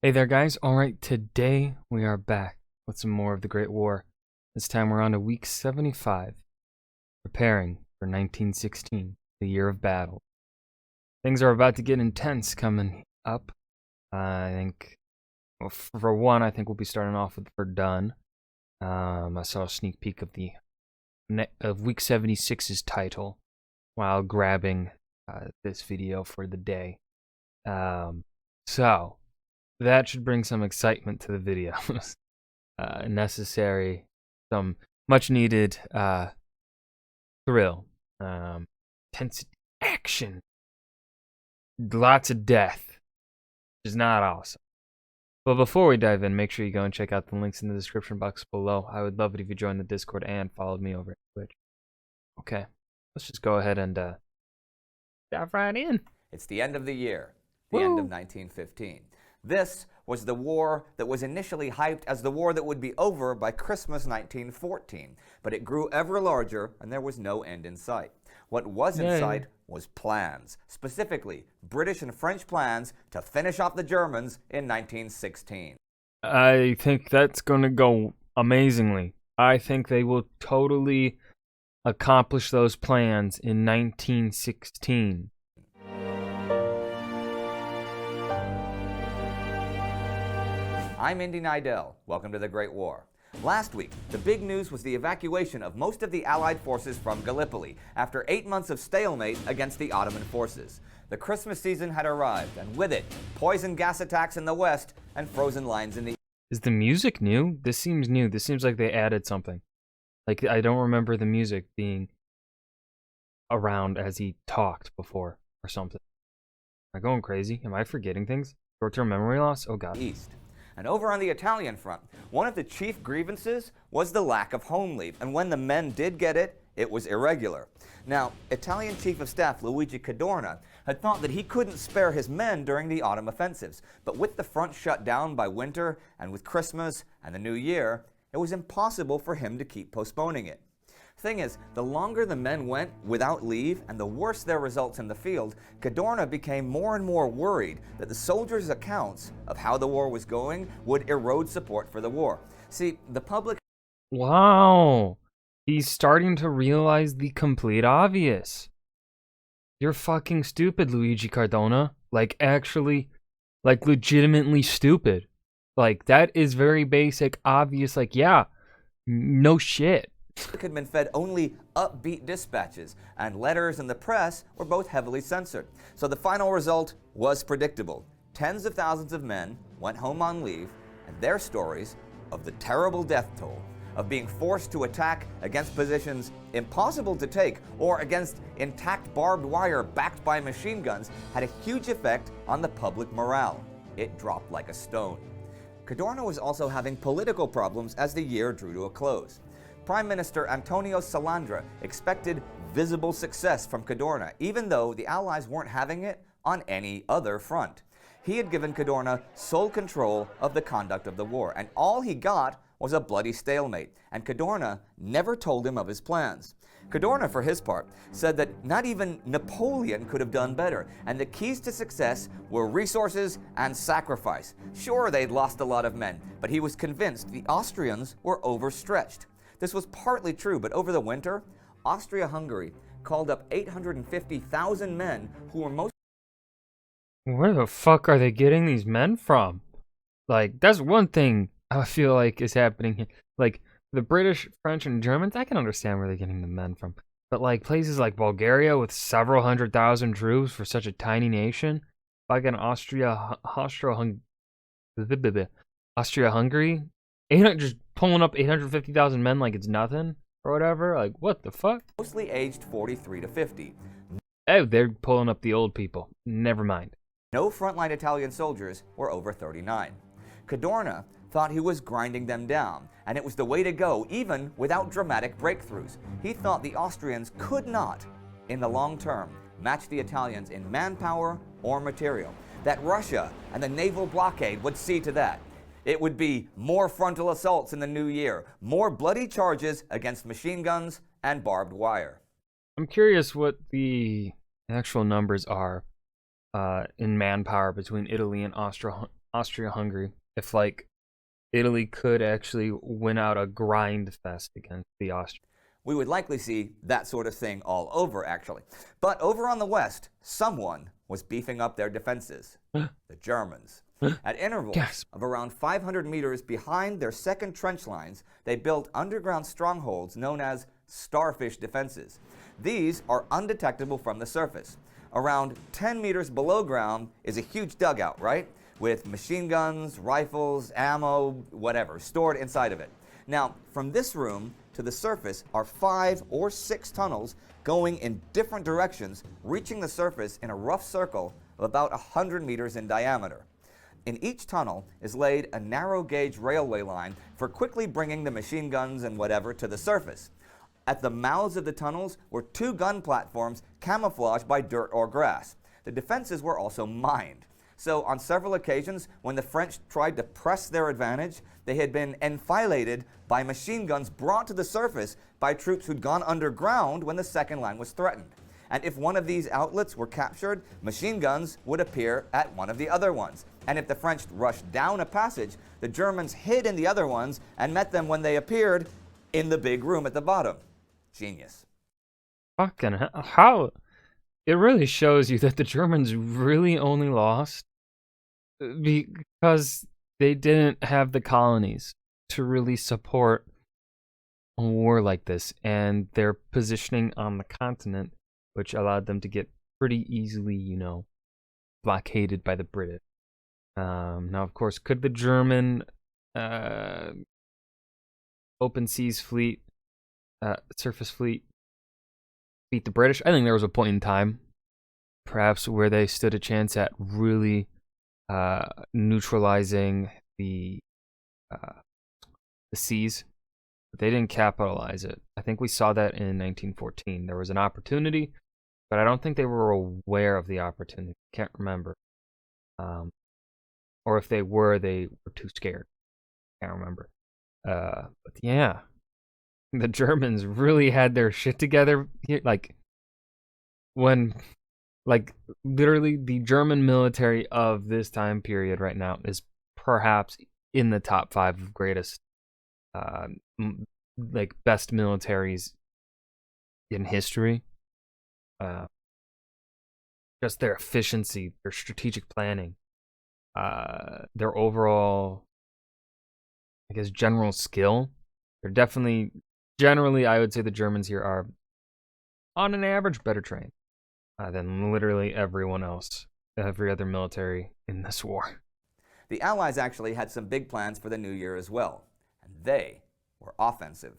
Hey there, guys. Alright, today we are back with some more of the Great War. This time we're on to week 75, preparing for 1916, the year of battle. Things are about to get intense coming up. I think, well, for one, I think we'll be starting off with Verdun. I saw a sneak peek of week 76's title while grabbing this video for the day. So that should bring some excitement to the videos. Necessary, some much needed thrill, tense action, lots of death, which is not awesome. But before we dive in, make sure you go and check out the links in the description box below. I would love it if you joined the Discord and followed me over at Twitch. Okay, let's just go ahead and dive right in. It's the end of the year, the end of 1915. This was the war that was initially hyped as the war that would be over by Christmas 1914, but it grew ever larger and there was no end in sight. What was in sight was plans, specifically British and French plans to finish off the Germans in 1916. I think that's going to go amazingly. I think they will totally accomplish those plans in 1916. I'm Indy Nidell. Welcome to the Great War. Last week, the big news was the evacuation of most of the Allied forces from Gallipoli after 8 months of stalemate against the Ottoman forces. The Christmas season had arrived, and with it, poison gas attacks in the west and frozen lines in the east. Is the music new? This seems new. This seems like they added something. Like, I don't remember the music being around as he talked before or something. Am I going crazy? Am I forgetting things? Short-term memory loss? Oh, God. East. And over on the Italian front, one of the chief grievances was the lack of home leave, and when the men did get it, it was irregular. Now, Italian Chief of Staff Luigi Cadorna had thought that he couldn't spare his men during the autumn offensives, but with the front shut down by winter and with Christmas and the New Year, it was impossible for him to keep postponing it. Thing is, the longer the men went without leave and the worse their results in the field, Cadorna became more and more worried that the soldiers' accounts of how the war was going would erode support for the war. See, the public... Wow. He's starting to realize the complete obvious. You're fucking stupid, Luigi Cardona. Like, actually, like, legitimately stupid. Like, that is very basic, obvious, like, yeah, no shit. had been fed only upbeat dispatches, and letters in the press were both heavily censored. So the final result was predictable. Tens of thousands of men went home on leave, and their stories of the terrible death toll, of being forced to attack against positions impossible to take or against intact barbed wire backed by machine guns, had a huge effect on the public morale. It dropped like a stone. Cadorna was also having political problems as the year drew to a close. Prime Minister Antonio Salandra expected visible success from Cadorna, even though the Allies weren't having it on any other front. He had given Cadorna sole control of the conduct of the war, and all he got was a bloody stalemate, and Cadorna never told him of his plans. Cadorna, for his part, said that not even Napoleon could have done better, and the keys to success were resources and sacrifice. Sure, they'd lost a lot of men, but he was convinced the Austrians were overstretched. This was partly true, but over the winter, Austria-Hungary called up 850,000 men who were most... Where the fuck are they getting these men from? Like, that's one thing I feel like is happening here. Like, the British, French, and Germans, I can understand where they're getting the men from. But, like, places like Bulgaria with several 100,000 troops for such a tiny nation, like in Austria-Hungary, just pulling up 850,000 men like it's nothing or whatever. Like, what the fuck? Mostly aged 43 to 50. Oh, they're pulling up the old people. Never mind. No frontline Italian soldiers were over 39. Cadorna thought he was grinding them down, and it was the way to go, even without dramatic breakthroughs. He thought the Austrians could not, in the long term, match the Italians in manpower or material. That Russia and the naval blockade would see to that. It would be more frontal assaults in the new year, more bloody charges against machine guns and barbed wire. I'm curious what the actual numbers are in manpower between Italy and Austria-Hungary if like Italy could actually win out a grind fest against the Austrians. We would likely see that sort of thing all over, actually. But over on the west, someone was beefing up their defenses. The Germans. At intervals Gasp. of around 500 meters behind their second trench lines, they built underground strongholds known as starfish defenses. These are undetectable from the surface. Around 10 meters below ground is a huge dugout, right? With machine guns, rifles, ammo, whatever, stored inside of it. Now, from this room to the surface are 5 or 6 tunnels going in different directions, reaching the surface in a rough circle of about 100 meters in diameter. In each tunnel is laid a narrow gauge railway line for quickly bringing the machine guns and whatever to the surface. At the mouths of the tunnels were 2 gun platforms camouflaged by dirt or grass. The defenses were also mined. So on several occasions, when the French tried to press their advantage, they had been enfiladed by machine guns brought to the surface by troops who'd gone underground when the second line was threatened. And if one of these outlets were captured, machine guns would appear at one of the other ones. And if the French rushed down a passage, the Germans hid in the other ones and met them when they appeared in the big room at the bottom. Genius. Fucking hell. How? It really shows you that the Germans really only lost because they didn't have the colonies to really support a war like this, and their positioning on the continent, which allowed them to get pretty easily, blockaded by the British. Now, of course, could the German open seas fleet, surface fleet, beat the British? I think there was a point in time, perhaps, where they stood a chance at really neutralizing the seas, but they didn't capitalize it. I think we saw that in 1914. There was an opportunity, but I don't think they were aware of the opportunity. Can't remember. Or if they were too scared. Can't remember. But yeah, the Germans really had their shit together. Literally the German military of this time period right now is perhaps in the top 5 of greatest, best militaries in history. Just their efficiency, their strategic planning, their overall, I guess, general skill. They're generally, I would say the Germans here are, on an average, better trained than literally everyone else, every other military in this war. The Allies actually had some big plans for the new year as well, and they were offensive.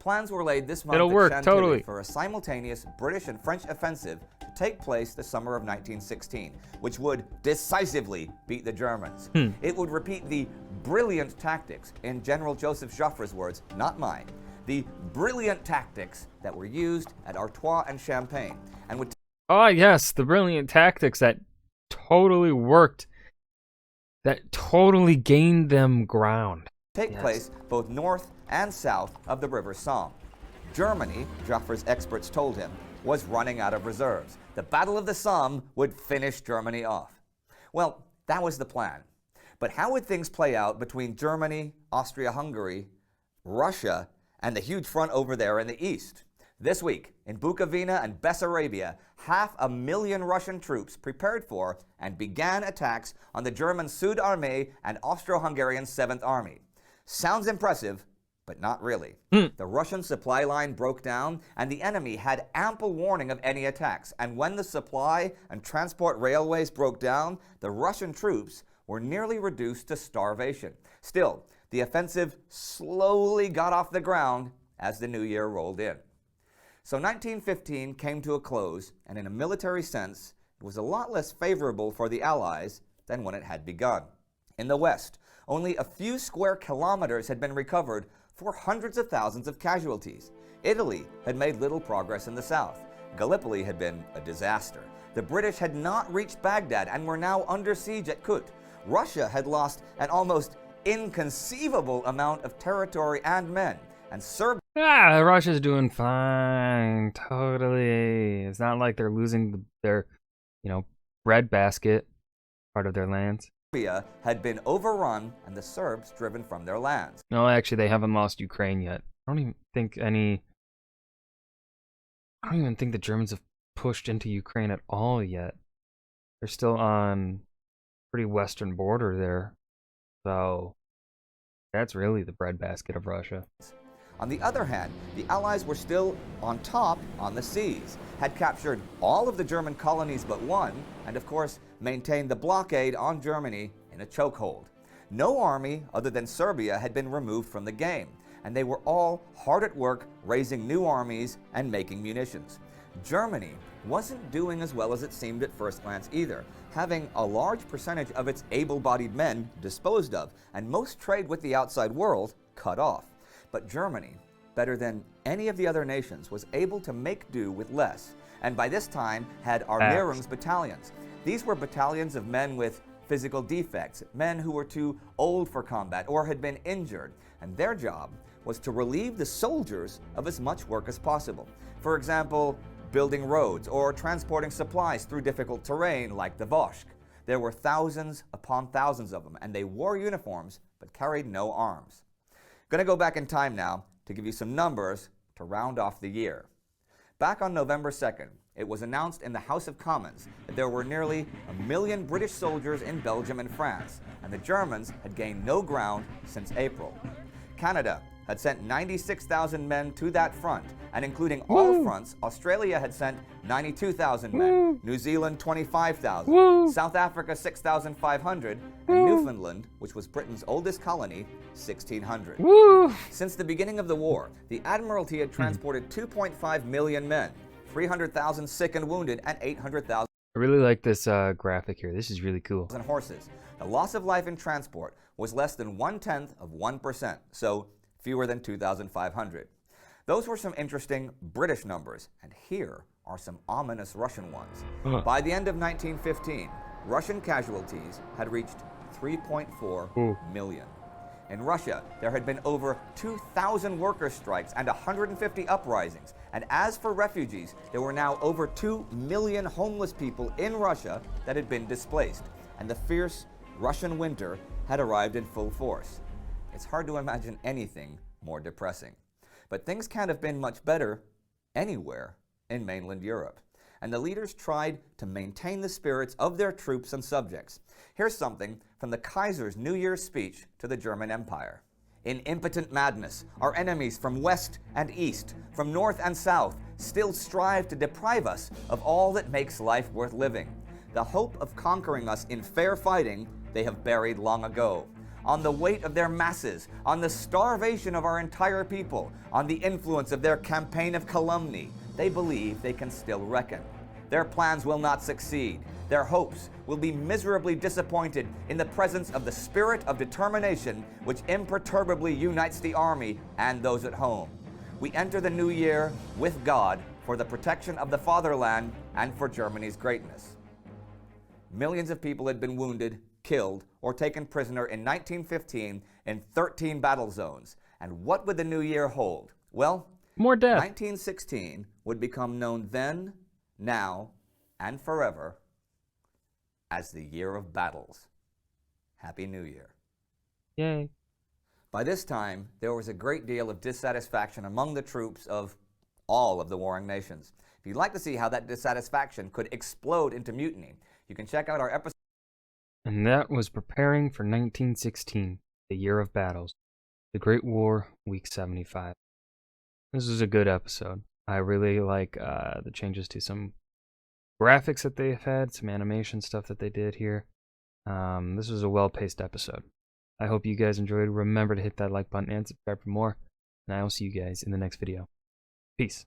Plans were laid this month It'll at work, Chantilly totally. for a simultaneous British and French offensive to take place the summer of 1916, which would decisively beat the Germans. It would repeat the brilliant tactics, in General Joseph Joffre's words, not mine, the brilliant tactics that were used at Artois and Champagne, and would Oh, yes, the brilliant tactics that totally worked, that totally gained them ground. take place both north and south of the River Somme. Germany, Joffre's experts told him, was running out of reserves. The Battle of the Somme would finish Germany off. Well, that was the plan. But how would things play out between Germany, Austria-Hungary, Russia, and the huge front over there in the east? This week, in Bukovina and Bessarabia, 500,000 Russian troops prepared for and began attacks on the German Sud Armee and Austro-Hungarian 7th Army. Sounds impressive, but not really. The Russian supply line broke down, and the enemy had ample warning of any attacks. And when the supply and transport railways broke down, the Russian troops were nearly reduced to starvation. Still, the offensive slowly got off the ground as the new year rolled in. So 1915 came to a close, and in a military sense, it was a lot less favorable for the Allies than when it had begun. In the West, only a few square kilometers had been recovered for hundreds of thousands of casualties. Italy had made little progress in the south. Gallipoli had been a disaster. The British had not reached Baghdad and were now under siege at Kut. Russia had lost an almost inconceivable amount of territory and men. And Serbia... Russia's doing fine. Totally. It's not like they're losing their, breadbasket, part of their lands. Serbia had been overrun and the Serbs driven from their lands. No, actually, they haven't lost Ukraine yet. I don't even think the Germans have pushed into Ukraine at all yet. They're still on pretty western border there. So that's really the breadbasket of Russia. On the other hand, the Allies were still on top on the seas, had captured all of the German colonies but one, and of course maintained the blockade on Germany in a chokehold. No army other than Serbia had been removed from the game, and they were all hard at work raising new armies and making munitions. Germany wasn't doing as well as it seemed at first glance either, having a large percentage of its able-bodied men disposed of, and most trade with the outside world cut off. But Germany, better than any of the other nations, was able to make do with less, and by this time had Armeerungs battalions. These were battalions of men with physical defects, men who were too old for combat or had been injured, and their job was to relieve the soldiers of as much work as possible. For example, building roads or transporting supplies through difficult terrain like the Voskhod. There were thousands upon thousands of them, and they wore uniforms but carried no arms. Going to go back in time now to give you some numbers to round off the year. Back on November 2nd, it was announced in the House of Commons that there were nearly 1 million British soldiers in Belgium and France, and the Germans had gained no ground since April. Canada had sent 96,000 men to that front, and including all fronts, Australia had sent 92,000 men, New Zealand 25,000, South Africa 6,500, and Newfoundland, which was Britain's oldest colony, 1,600. Since the beginning of the war, the Admiralty had transported 2.5 million men, 300,000 sick and wounded, and 800,000 I really like this graphic here. This is really cool. horses. The loss of life in transport was less than 1/10 of 1%, so fewer than 2,500. Those were some interesting British numbers, and here are some ominous Russian ones. By the end of 1915, Russian casualties had reached 3.4 million. In Russia, there had been over 2,000 worker strikes and 150 uprisings. And as for refugees, there were now over 2 million homeless people in Russia that had been displaced. And the fierce Russian winter had arrived in full force. It's hard to imagine anything more depressing. But things can't have been much better anywhere in mainland Europe. And the leaders tried to maintain the spirits of their troops and subjects. Here's something from the Kaiser's New Year's speech to the German Empire. In impotent madness, our enemies from west and east, from north and south, still strive to deprive us of all that makes life worth living. The hope of conquering us in fair fighting they have buried long ago. On the weight of their masses, on the starvation of our entire people, on the influence of their campaign of calumny, they believe they can still reckon. Their plans will not succeed. Their hopes will be miserably disappointed in the presence of the spirit of determination which imperturbably unites the army and those at home. We enter the new year with God for the protection of the fatherland and for Germany's greatness. Millions of people had been wounded, killed, or taken prisoner in 1915 in 13 battle zones. And what would the new year hold? Well, more death. 1916 would become known then, now, and forever as the Year of Battles. Happy New Year. Yay. By this time, there was a great deal of dissatisfaction among the troops of all of the warring nations. If you'd like to see how that dissatisfaction could explode into mutiny, you can check out our episode. And that was preparing for 1916, the Year of Battles, the Great War, Week 75. This was a good episode. I really like the changes to some graphics that they've had, some animation stuff that they did here. This was a well-paced episode. I hope you guys enjoyed. Remember to hit that like button and subscribe for more, and I will see you guys in the next video. Peace.